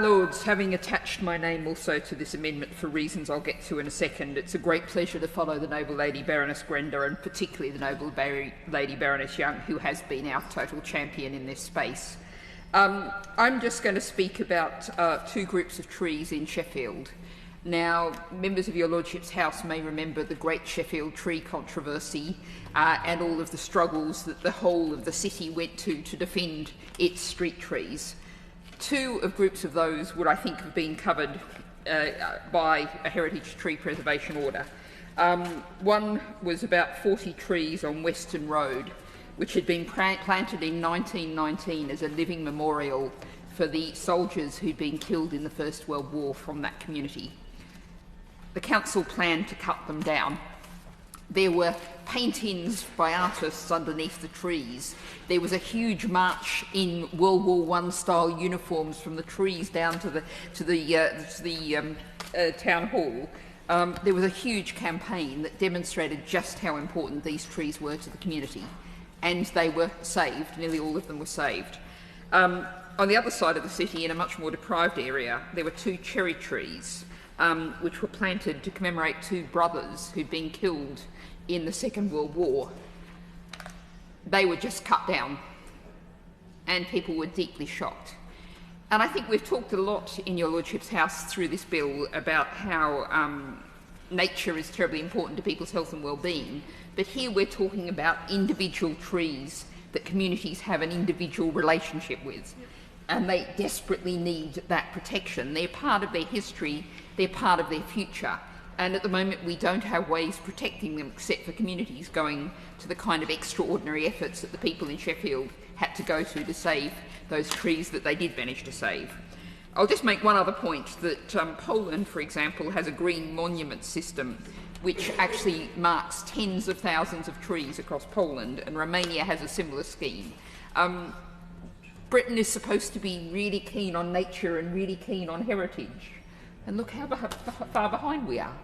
Lords, having attached my name also to this amendment for reasons I'll get to in a second, it's a great pleasure to follow the noble Lady Baroness Grenda and particularly the noble Lady Baroness Young, who has been our total champion in this space. I'm just going to speak about two groups of trees in Sheffield. Now, members of your Lordship's House may remember the Great Sheffield Tree controversy and all of the struggles that the whole of the city went to defend its street trees. Two of groups of those would, I think, have been covered by a heritage tree preservation order. One was about 40 trees on Western Road, which had been planted in 1919 as a living memorial for the soldiers who'd been killed in the First World War from that community. The council planned to cut them down. There were paint-ins by artists underneath the trees. There was a huge march in World War I style uniforms from the trees down to the town hall. There was a huge campaign that demonstrated just how important these trees were to the community, and they were saved. Nearly all of them were saved. On the other side of the city, in a much more deprived area, there were two cherry trees which were planted to commemorate two brothers who'd been killed in the Second World War. They were just cut down, and people were deeply shocked. And I think we've talked a lot in your Lordship's House through this bill about how nature is terribly important to people's health and well-being, but here we're talking about individual trees that communities have an individual relationship with, and they desperately need that protection. They're part of their history, they're part of their future, and at the moment we don't have ways protecting them except for communities going to the kind of extraordinary efforts that the people in Sheffield had to go to save those trees that they did manage to save. I'll just make one other point, that Poland, for example, has a green monument system which actually marks tens of thousands of trees across Poland, and Romania has a similar scheme. Britain is supposed to be really keen on nature and really keen on heritage, and look how far behind we are.